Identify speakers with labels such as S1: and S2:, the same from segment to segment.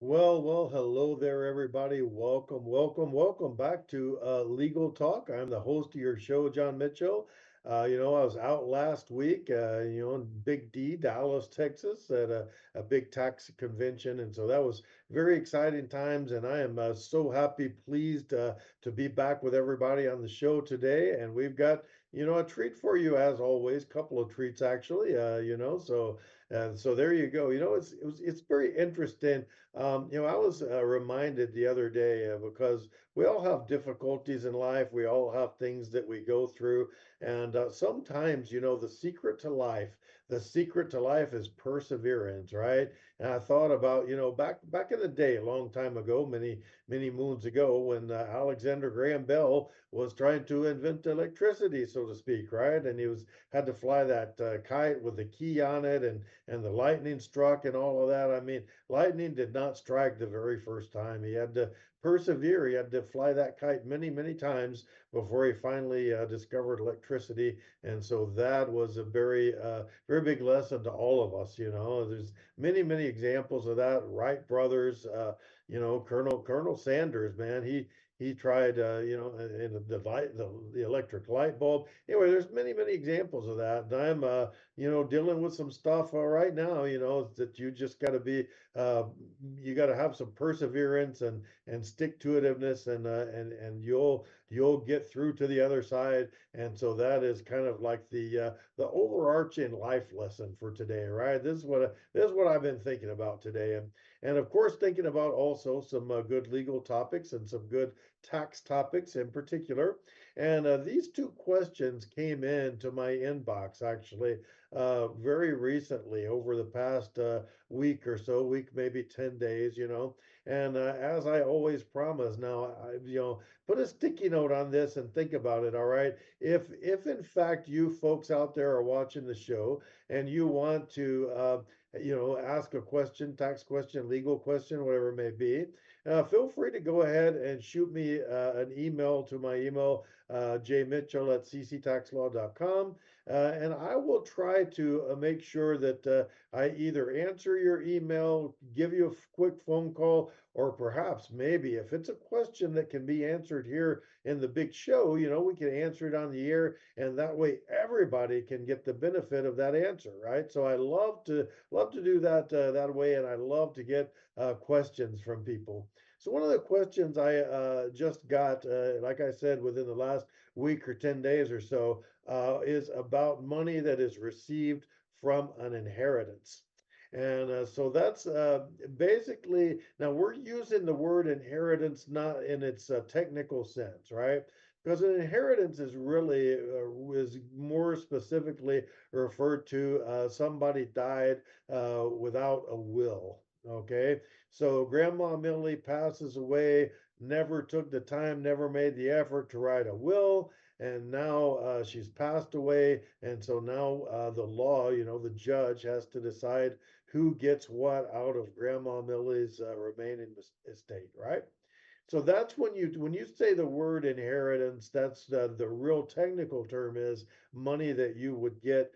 S1: Hello there, everybody. Welcome back to Legal Talk. I'm the host of your show, John Mitchell. I was out last week, in Big D, Dallas, Texas, at a big tax convention. And so that was very exciting times. And I am so happy, pleased to be back with everybody on the show today. And we've got, a treat for you, as always, couple of treats, actually, so there you go. It's very interesting. I was reminded the other day because we all have difficulties in life. We all have things that we go through, and sometimes, the secret to life is perseverance, right? And I thought about, back in the day, a long time ago, many moons ago, when Alexander Graham Bell was trying to invent electricity, so to speak, right? And he was had to fly that kite with the key on it, and the lightning struck and all of that. I mean, lightning did not strike the very first time. He had to persevere. He had to fly that kite many times before he finally discovered electricity. And so that was a very big lesson to all of us. There's many examples of that. Wright brothers, Colonel Sanders, man, he tried, in the electric light bulb. Anyway, there's many examples of that. And I'm, dealing with some stuff right now. That you just got to be, uh, you got to have some perseverance and stick to itiveness, and you'll get through to the other side. And so that is kind of like the overarching life lesson for today, right? This is what I've been thinking about today, and of course thinking about also some good legal topics and some good tax topics in particular. And these two questions came into my inbox actually very recently over the past week or so, week maybe 10 days, And as I always promise, now put a sticky note on this and think about it. All right, if in fact you folks out there are watching the show and you want to ask a question, tax question, legal question, whatever it may be, feel free to go ahead and shoot me an email to my email, jmitchell@cctaxlaw.com. And I will try to make sure that I either answer your email, give you a quick phone call, or perhaps maybe if it's a question that can be answered here in the big show, we can answer it on the air, and that way everybody can get the benefit of that answer, right? So I love to do that that way, and I love to get questions from people. So one of the questions I just got, like I said, within the last week or 10 days or so, is about money that is received from an inheritance. And so that's basically, now we're using the word inheritance not in its technical sense, right? Because an inheritance is more specifically referred to somebody died without a will. Okay, so Grandma Millie passes away, never took the time, never made the effort to write a will, and now she's passed away, and so now the law, the judge has to decide who gets what out of Grandma Millie's remaining estate, right? So that's when you say the word inheritance, that's the real technical term is money that you would get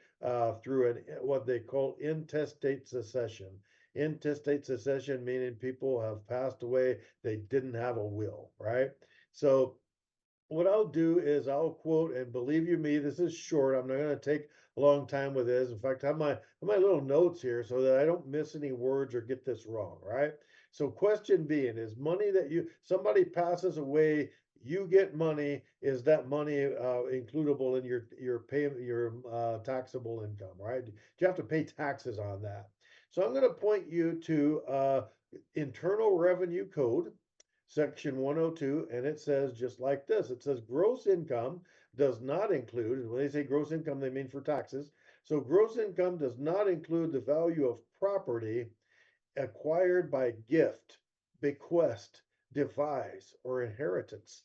S1: through what they call intestate succession. Intestate succession meaning people have passed away, they didn't have a will, right? So what I'll do is I'll quote, and believe you me, this is short. I'm not going to take a long time with this. In fact, I have my little notes here so that I don't miss any words or get this wrong, right? So question being is money that somebody passes away, you get money. Is that money includable in your taxable income, right? Do you have to pay taxes on that? So I'm going to point you to Internal Revenue Code section 102, and it says just like this. It says gross income does not include, and when they say gross income, they mean for taxes. So gross income does not include the value of property acquired by gift, bequest, devise, or inheritance.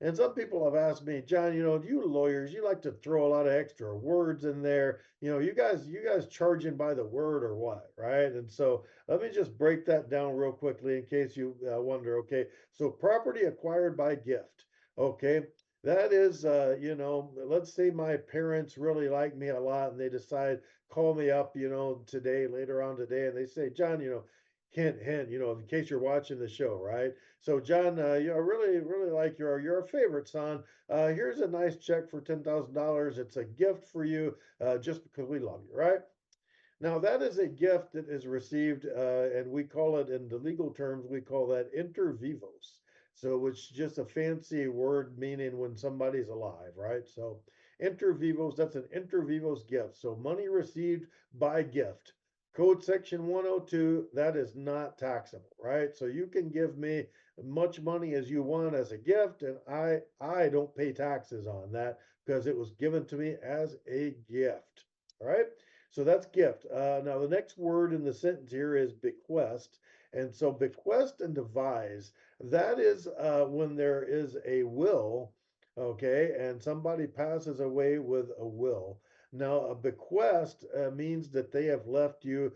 S1: And some people have asked me, John, you lawyers, you like to throw a lot of extra words in there. You guys charging by the word or what, right? And so let me just break that down real quickly in case you wonder. Okay, so property acquired by gift. Okay, that is, let's say my parents really like me a lot and they decide call me up, today, later on today, and they say, John, Hint, hint, in case you're watching the show, right? So, John, I really, really like your favorite son. Here's a nice check for $10,000. It's a gift for you, just because we love you, right? Now, that is a gift that is received, and we call it in the legal terms, we call that inter vivos. So it's just a fancy word meaning when somebody's alive, right? So inter vivos, that's an inter vivos gift. So money received by gift. Code section 102, that is not taxable, right? So you can give me much money as you want as a gift, and I don't pay taxes on that because it was given to me as a gift. All right. So that's gift. Now, the next word in the sentence here is bequest. And so, bequest and devise, that is when there is a will, okay, and somebody passes away with a will. Now, a bequest means that they have left you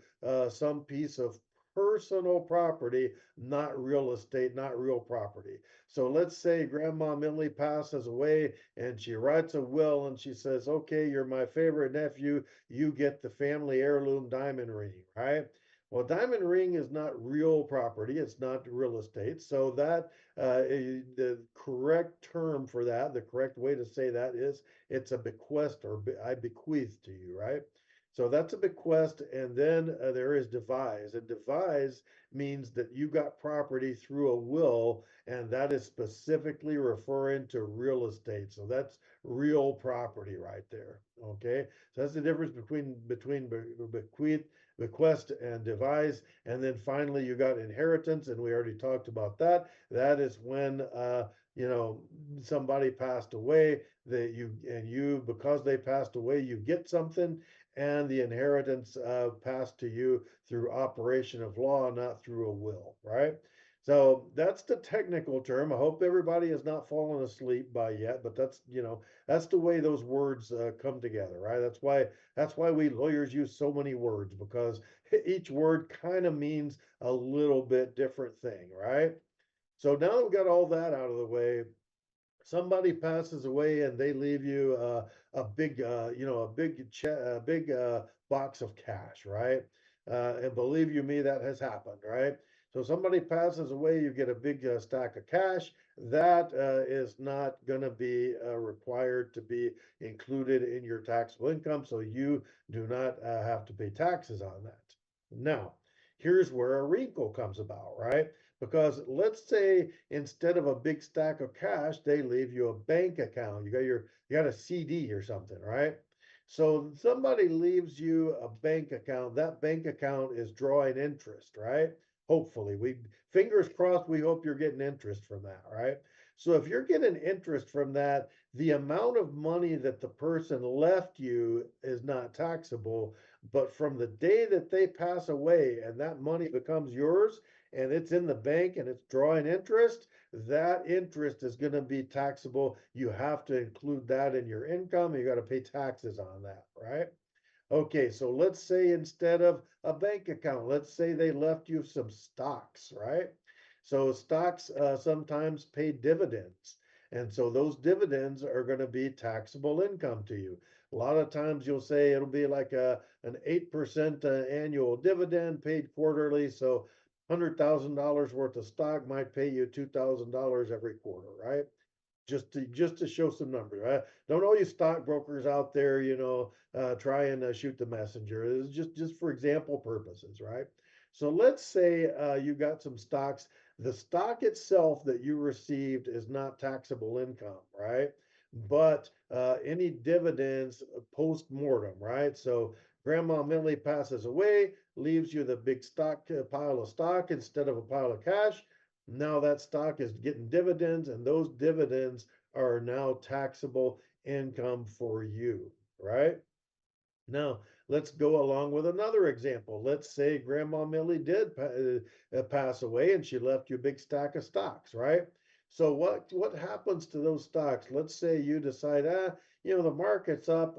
S1: some piece of personal property, not real estate, not real property. So let's say Grandma Millie passes away and she writes a will and she says, okay, you're my favorite nephew, you get the family heirloom diamond ring, right? Well, diamond ring is not real property, it's not real estate. So that the correct term for that, the correct way to say that is it's a bequest or I bequeath to you, right? So that's a bequest, and then there is devise. And devise means that you got property through a will, and that is specifically referring to real estate. So that's real property right there. Okay, so that's the difference between bequeath, bequest, and devise. And then finally, you got inheritance, and we already talked about that. That is when you know somebody passed away that you because they passed away, you get something, and the inheritance passed to you through operation of law, not through a will, right? So that's the technical term. I hope everybody has not fallen asleep by yet, but that's the way those words come together, right? That's why we lawyers use so many words because each word kind of means a little bit different thing, right? So now that we got all that out of the way, somebody passes away and they leave you a big a big box of cash, right? And believe you me, that has happened, right? So somebody passes away, you get a big stack of cash. That is not going to be required to be included in your taxable income, so you do not have to pay taxes on that. Now, here's where a wrinkle comes about, right? Because let's say instead of a big stack of cash, they leave you a bank account. You got a CD or something, right? So somebody leaves you a bank account. That bank account is drawing interest, right? Hopefully, we fingers crossed. We hope you're getting interest from that, right? So if you're getting interest from that, the amount of money that the person left you is not taxable. But from the day that they pass away and that money becomes yours, and it's in the bank and it's drawing interest, that interest is going to be taxable. You have to include that in your income. You got to pay taxes on that, right? Okay, so let's say instead of a bank account, let's say they left you some stocks, right? So stocks sometimes pay dividends. And so those dividends are going to be taxable income to you. A lot of times you'll say it'll be like an 8% annual dividend paid quarterly. So $100,000 worth of stock might pay you $2,000 every quarter, right? Just to show some numbers. Right? Don't all you stockbrokers out there, try and shoot the messenger. It's just for example purposes, right? So let's say you got some stocks. The stock itself that you received is not taxable income, right? But any dividends post mortem, right? So Grandma Millie passes away, leaves you the big stock pile of stock instead of a pile of cash. Now that stock is getting dividends, and those dividends are now taxable income for you, right? Now, let's go along with another example. Let's say Grandma Millie did pass away and she left you a big stack of stocks, right? So what happens to those stocks? Let's say you decide, the market's up,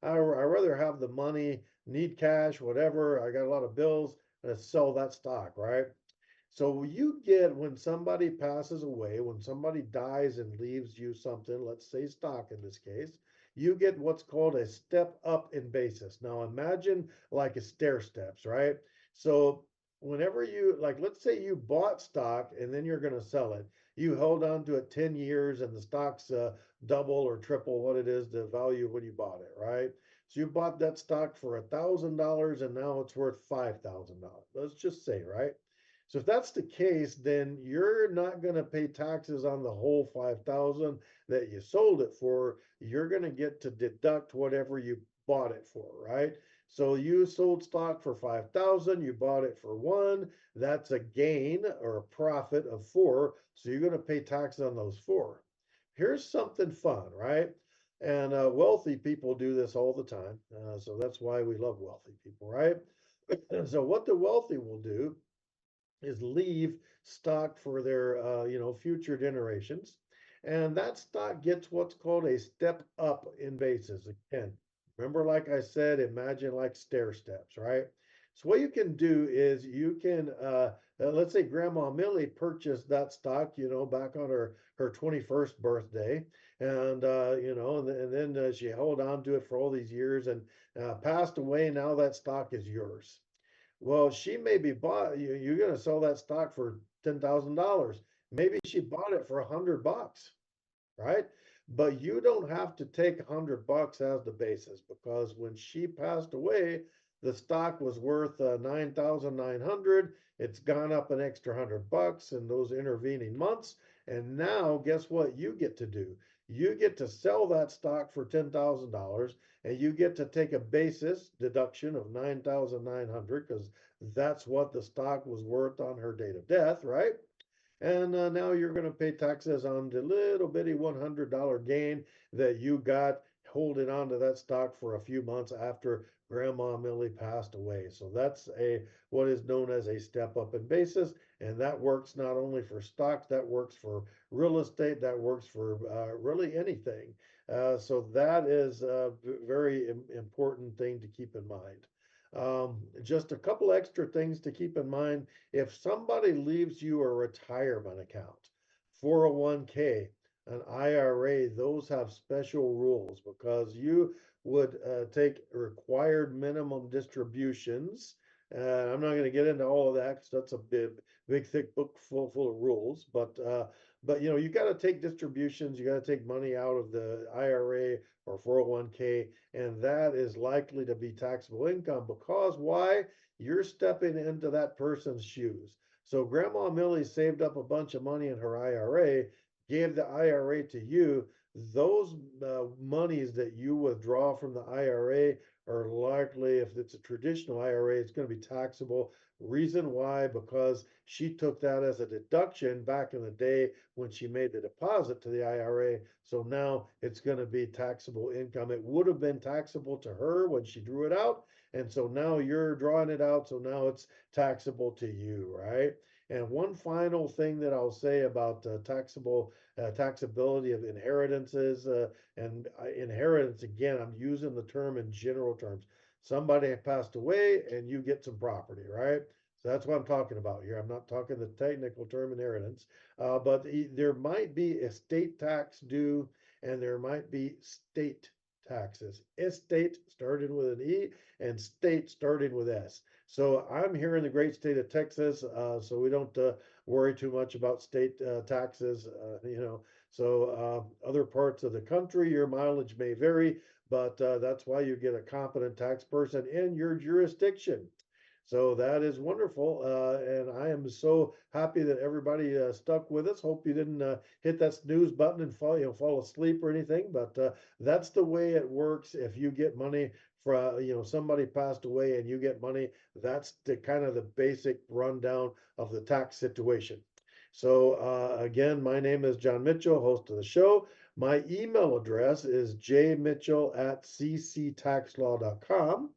S1: I rather have the money, need cash, whatever. I got a lot of bills, and sell that stock, right? So you get when somebody passes away, when somebody dies and leaves you something, let's say stock in this case, you get what's called a step up in basis. Now imagine like a stair steps, right? So whenever you, like, let's say you bought stock and then you're going to sell it. You held on to it 10 years and the stock's double or triple what it is the value when you bought it, right? So you bought that stock for $1,000 and now it's worth $5,000. Let's just say, right? So if that's the case, then you're not going to pay taxes on the whole 5,000 that you sold it for. You're going to get to deduct whatever you bought it for, right? So you sold stock for 5,000, you bought it for 1, that's a gain or a profit of 4, so you're going to pay tax on those 4. Here's something fun, right? And wealthy people do this all the time. So that's why we love wealthy people, right? So what the wealthy will do is leave stock for their future generations, and that stock gets what's called a step up in basis. Again, remember, like I said, imagine like stair steps, right? So what you can do is you can let's say Grandma Millie purchased that stock, back on her 21st birthday, and then she held on to it for all these years and passed away. Now that stock is yours. Well, she may be bought, you're going to sell that stock for $10,000. Maybe she bought it for $100, right? But you don't have to take $100 as the basis, because when she passed away, the stock was worth 9,900. It's gone up an extra $100 in those intervening months. And now, guess what you get to do? You get to sell that stock for $10,000, and you get to take a basis deduction of 9,900, because that's what the stock was worth on her date of death, right? And now you're going to pay taxes on the little bitty $100 gain that you got holding on to that stock for a few months after Grandma Millie passed away. So that's a what is known as a step up in basis, and that works not only for stocks, that works for real estate, that works for really anything. So that is a very important thing to keep in mind. Just a couple extra things to keep in mind. If somebody leaves you a retirement account, 401k, an IRA, those have special rules because you would take required minimum distributions. I'm not going to get into all of that because that's a big, thick book full of rules. But you got to take distributions. You got to take money out of the IRA or 401k, and that is likely to be taxable income because why? You're stepping into that person's shoes. So Grandma Millie saved up a bunch of money in her IRA, gave the IRA to you. Those monies that you withdraw from the IRA are likely, if it's a traditional IRA, it's going to be taxable. Reason why? Because she took that as a deduction back in the day when she made the deposit to the IRA. So now it's going to be taxable income. It would have been taxable to her when she drew it out. And so now you're drawing it out. So now it's taxable to you, right? And one final thing that I'll say about taxability of inheritances and inheritance, again, I'm using the term in general terms. Somebody passed away and you get some property, right? So that's what I'm talking about here. I'm not talking the technical term inheritance, but there might be estate tax due and there might be state taxes. Estate starting with an E and state starting with S. So I'm here in the great state of Texas, so we don't worry too much about state taxes, So other parts of the country, your mileage may vary, but that's why you get a competent tax person in your jurisdiction. So that is wonderful, and I am so happy that everybody stuck with us. Hope you didn't hit that snooze button and fall asleep or anything. But that's the way it works. If you get money from somebody passed away and you get money, that's the kind of the basic rundown of the tax situation. So again, my name is John Mitchell, host of the show. My email address is jmitchell@cctaxlaw.com.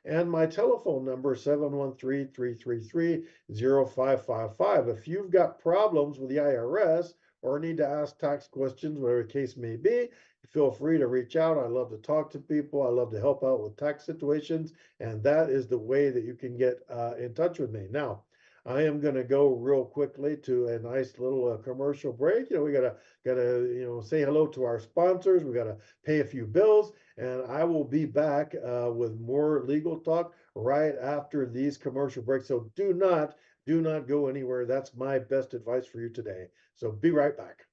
S1: And my telephone number is 713-333-0555. If you've got problems with the IRS or need to ask tax questions, whatever the case may be, feel free to reach out. I love to talk to people. I love to help out with tax situations. And that is the way that you can get in touch with me. Now, I am going to go real quickly to a nice little commercial break. We gotta say hello to our sponsors. We gotta pay a few bills, And I will be back with more legal talk right after these commercial breaks. So do not go anywhere. That's my best advice for you today. So be right back.